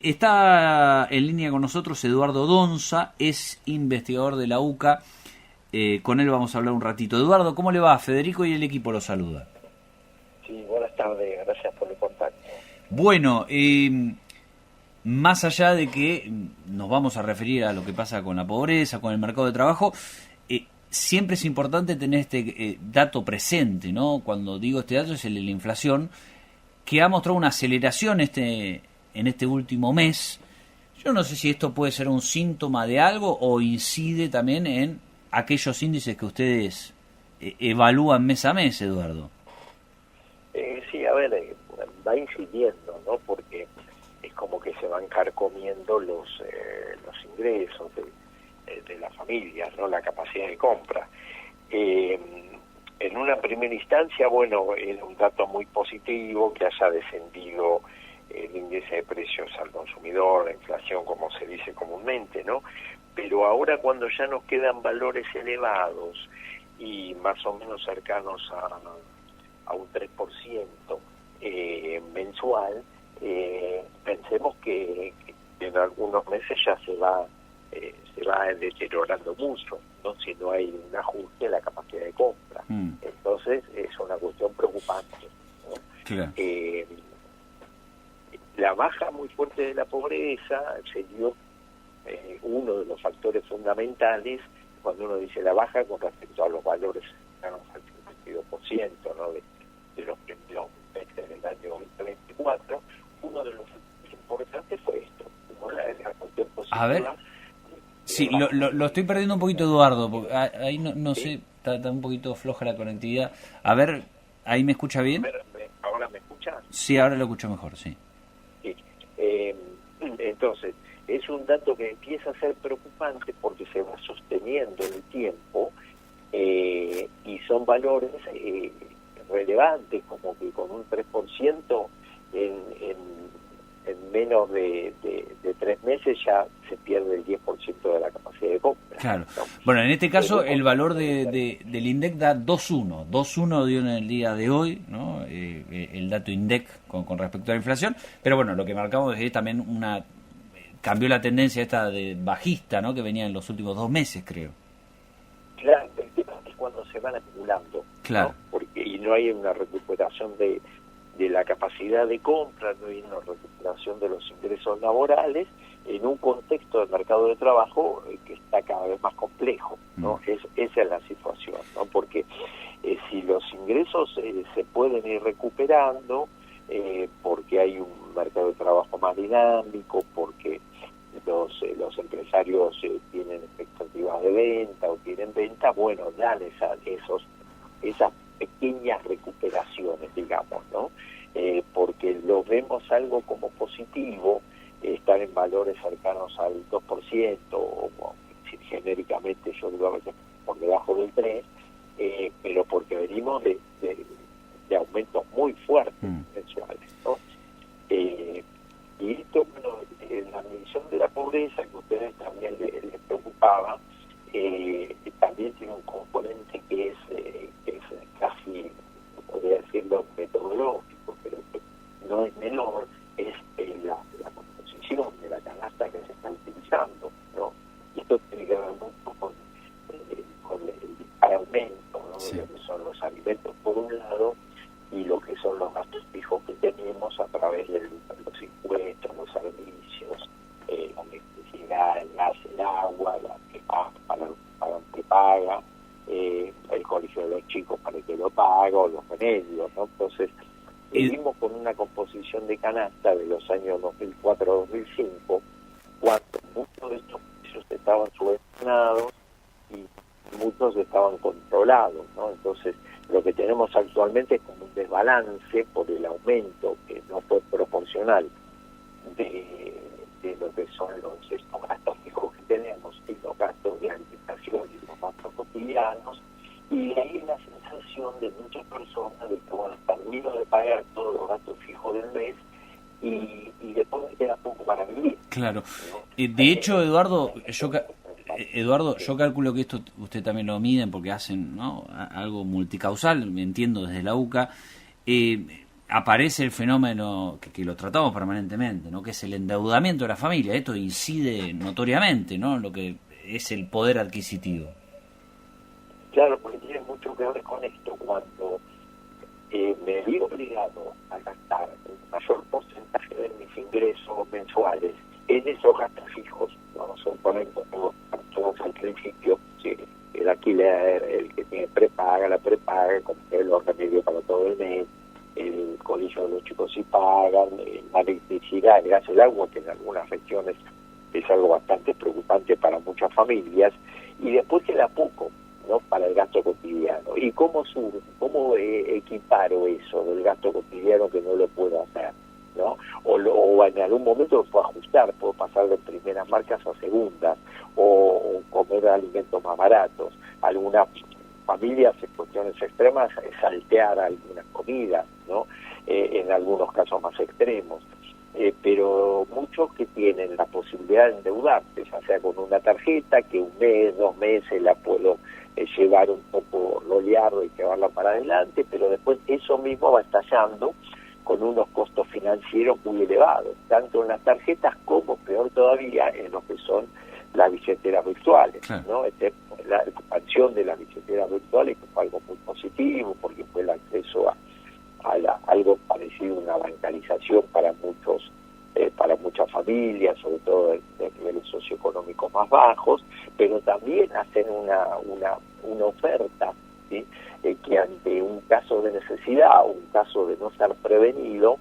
Está en línea con nosotros Eduardo Donza, es investigador de la UCA. Con él vamos a hablar un ratito. Eduardo, ¿cómo le va? Federico y el equipo lo saluda. Sí, buenas tardes, gracias por el contacto. Bueno, más allá de que nos vamos a referir a lo que pasa con la pobreza, con el mercado de trabajo, siempre es importante tener este dato presente, ¿no? Cuando digo este dato es el de la inflación, que ha mostrado una aceleración en este último mes. Yo no sé si esto puede ser un síntoma de algo o incide también en aquellos índices que ustedes evalúan mes a mes, Eduardo. Sí, a ver, va incidiendo, ¿no? Porque es como que se van carcomiendo los ingresos de las familias, ¿no? La capacidad de compra. En una primera instancia, bueno, era un dato muy positivo que haya descendido el índice de precios al consumidor, la inflación, como se dice comúnmente, ¿no? Pero ahora, cuando ya nos quedan valores elevados y más o menos cercanos a un 3% mensual, pensemos que en algunos meses ya se va deteriorando mucho, ¿no? Si no hay un ajuste en la capacidad de compra. Entonces es una cuestión preocupante, ¿no? Claro. La baja muy fuerte de la pobreza se dio uno de los factores fundamentales cuando uno dice la baja con respecto a los valores cercanos al 52%, ¿no? de los primeros meses del año 2024. Uno de los factores importantes fue esto, ¿no? La cuestión positiva. A ver. Sí, lo estoy perdiendo un poquito, Eduardo, porque ahí no ¿Sí? sé, está un poquito floja la conectividad. A ver, ¿ahí me escucha bien? ¿Ahora me escuchas? Sí, ahora lo escucho mejor, sí. Sí. Entonces, es un dato que empieza a ser preocupante porque se va sosteniendo en el tiempo y son valores relevantes, como que con un 3% en menos de 3 meses ya se pierde el 10% de la capacidad de compra. Claro. ¿No? Bueno, en este caso el valor del INDEC da 2.1. 2.1 dio en el día de hoy, ¿no? El dato INDEC con respecto a la inflación. Pero bueno, lo que marcamos es también cambió la tendencia esta de bajista, ¿no? Que venía en los últimos 2 meses, creo. Claro, el tema es cuando se van acumulando, claro, ¿no? Y no hay una recuperación de la capacidad de compra, no hay una recuperación de los ingresos laborales en un contexto del mercado de trabajo que está cada vez más complejo, ¿no? Esa es la situación, ¿no? Porque si los ingresos se pueden ir recuperando, porque hay un mercado de trabajo más dinámico, porque los empresarios tienen expectativas de venta o tienen venta, bueno, dan esas pequeñas recuperaciones, digamos, ¿no? Porque lo vemos algo como positivo, estar en valores cercanos al 2%, o genéricamente yo digo a veces por debajo del 3%, pero porque venimos de aumentos muy fuertes mensuales, ¿no? Y esto, bueno, en la medición de la pobreza, que a ustedes también les preocupaba, también tiene un componente que es casi, podría decirlo, metodológico, pero que no es menor, es la composición de la canasta que se está utilizando, ¿no? Y esto tiene que ver mucho con el aumento, ¿no? Sí. De lo que son los alimentos por un lado y lo que son los gastos fijos que tenemos a través de los impuestos, los servicios, la electricidad, el gas, el agua, la que paga, para el que paga, el colegio de los chicos para el que lo paga, o los remedios, ¿no? Entonces, vivimos con una composición de canasta de los años 2004-2005, cuando muchos de estos precios estaban subvencionados y muchos estaban controlados, ¿no? Entonces, lo que tenemos actualmente es como un desbalance por el aumento que no fue proporcional de lo que son estos gastos fijos que tenemos y los gastos de alimentación y los gastos cotidianos, y de ahí la sensación de muchas personas de que, bueno, termino de pagar todos los gastos fijos del mes y después me queda poco para vivir. Claro. De hecho, Eduardo, yo calculo que esto usted también lo miden porque hacen, ¿no?, algo multicausal, me entiendo, desde la UCA. aparece el fenómeno que lo tratamos permanentemente, ¿no? Que es el endeudamiento de la familia. Esto incide notoriamente, ¿no?, en lo que es el poder adquisitivo. Claro, porque tiene mucho que ver con esto. Cuando me vi obligado a gastar el mayor porcentaje de mis ingresos mensuales en esos gastos fijos, vamos a suponer como todos al principio, ¿sí? El alquiler, el que tiene prepaga, la prepaga, comprar los remedios para todo el mes, el colegio de los chicos si pagan, la electricidad, el gas, el agua, que en algunas regiones es algo bastante preocupante para muchas familias, y después queda poco, ¿no?, para el gasto cotidiano. ¿Y cómo equiparo eso del gasto cotidiano que no lo puedo hacer, ¿no? O en algún momento lo puedo ajustar, puedo pasar de primeras marcas a segundas, o comer alimentos más baratos. Algunas familias, en cuestiones extremas, saltear algunas comidas, ¿no? En algunos casos más extremos. Pero muchos que tienen la posibilidad de endeudarse, ya sea con una tarjeta, que un mes, 2 meses la puedo llevar un poco roleado y llevarla para adelante, pero después eso mismo va estallando con unos costos financieros muy elevados, tanto en las tarjetas como, peor todavía, en lo que son las billeteras virtuales, ¿no? La expansión de las billeteras virtuales, que fue algo muy positivo, porque fue el acceso a algo parecido a una bancarización para muchas familias, sobre todo de niveles socioeconómicos más bajos, pero también hacen una oferta, ¿sí? Que ante un caso de necesidad o un caso de no ser prevenido,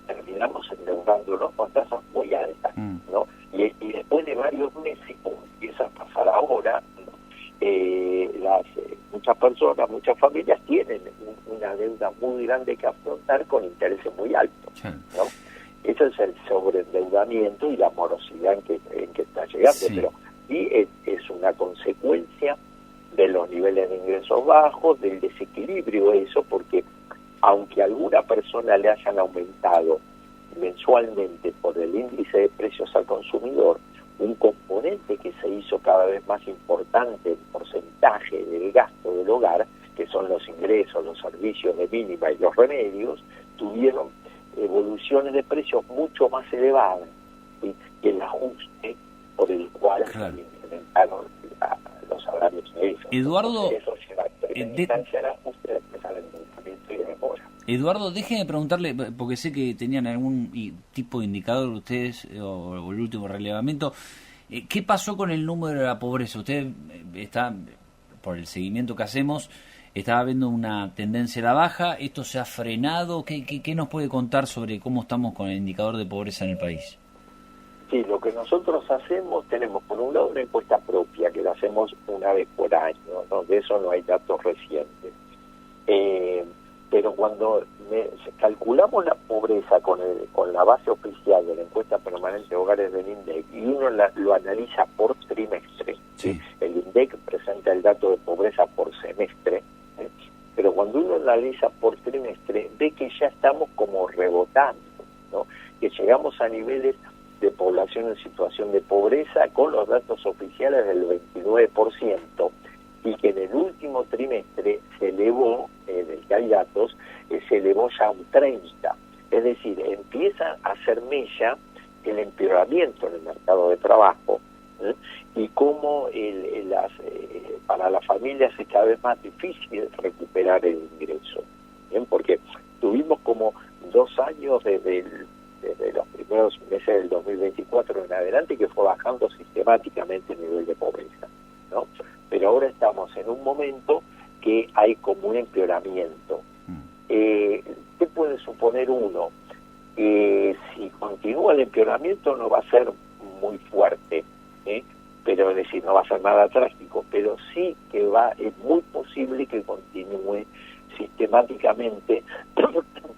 terminamos endeudándonos con tasas muy altas, ¿no? Y después de varios meses, como empieza a pasar ahora, ¿no?, muchas personas, muchas familias tienen una deuda muy grande que afrontar con intereses muy altos, ¿no? Eso es el sobreendeudamiento y la morosidad en que está llegando, sí. Pero sí es una consecuencia de los niveles de ingresos bajos, del desequilibrio eso, porque aunque a alguna persona le hayan aumentado mensualmente por el índice de precios al consumidor, un componente que se hizo cada vez más importante en porcentaje del gasto del hogar, que son los ingresos, los servicios de mínima y los remedios, tuvieron evoluciones de precios mucho más elevadas, ¿sí?, que el ajuste por el cual se implementaron los salarios de ellos. Eduardo, eso lleva en instancia al ajuste después al endeudamiento y de mejora. Eduardo, déjeme preguntarle, porque sé que tenían algún tipo de indicador ustedes, o el último relevamiento, ¿qué pasó con el número de la pobreza? Usted está, por el seguimiento que hacemos, estaba viendo una tendencia a la baja. ¿Esto se ha frenado? ¿Qué nos puede contar sobre cómo estamos con el indicador de pobreza en el país? Sí, lo que nosotros hacemos, tenemos por un lado una encuesta propia, que la hacemos una vez por año, ¿no? De eso no hay datos recientes. Pero cuando calculamos la pobreza con la base oficial de la encuesta permanente de hogares del INDEC, y uno lo analiza por trimestre, sí. El INDEC presenta el dato de pobreza por semestre, pero cuando uno analiza por trimestre, ve que ya estamos como rebotando, ¿no? Que llegamos a niveles de población en situación de pobreza con los datos oficiales del 29%, y que en el último trimestre se elevó, del que hay datos, se elevó ya a un 30%. Es decir, empieza a hacer mella el empeoramiento en el mercado de trabajo, y cómo para las familias es cada vez más difícil recuperar el ingreso, ¿bien? Porque tuvimos como 2 años desde los primeros meses del 2024 en adelante que fue bajando sistemáticamente el nivel de pobreza, ¿no? Pero ahora estamos en un momento que hay como un empeoramiento. ¿Qué puede suponer uno? Si continúa el empeoramiento no va a ser muy fuerte, pero es decir, no va a ser nada trágico, pero sí que es muy posible que continúe sistemáticamente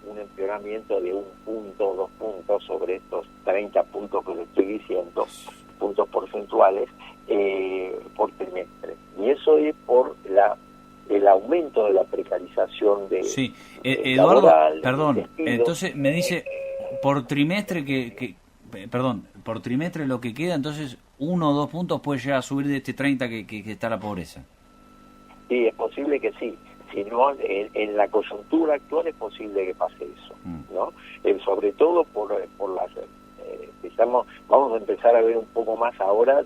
un empeoramiento de 1 punto, 2 puntos sobre estos 30 puntos que le estoy diciendo, puntos porcentuales, por trimestre. Y eso es por el aumento de la precarización de sí. Eduardo, laboral, perdón, entonces me dice por trimestre por trimestre lo que queda, entonces 1 o 2 puntos puede llegar a subir de este 30 que está la pobreza. Sí, es posible que sí. sino en la coyuntura actual es posible que pase eso, ¿no? Sobre todo por las vamos a empezar a ver un poco más ahora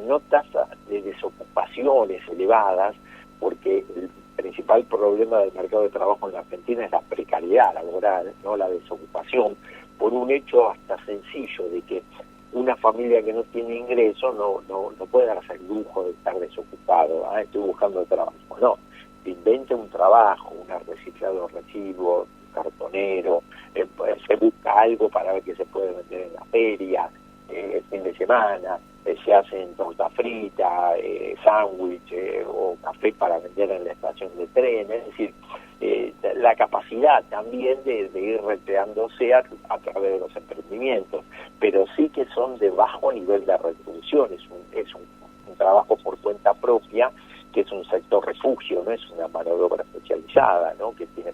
no tasas de desocupaciones elevadas, porque el principal problema del mercado de trabajo en la Argentina es la precariedad laboral, no la desocupación, por un hecho hasta sencillo de que una familia que no tiene ingreso no puede darse el lujo de estar desocupado. Estoy buscando trabajo. No, se inventa un trabajo, un reciclado de residuos, un cartonero, se busca algo para ver qué se puede vender en la feria, el fin de semana, se hacen torta frita, sándwich o café para vender en la estación de tren. Es decir, la capacidad también de ir recreándose a través de los emprendimientos, pero sí que son de bajo nivel de retribución, es un trabajo por cuenta propia, que es un sector refugio, no es una mano de obra especializada, ¿no? Que tiene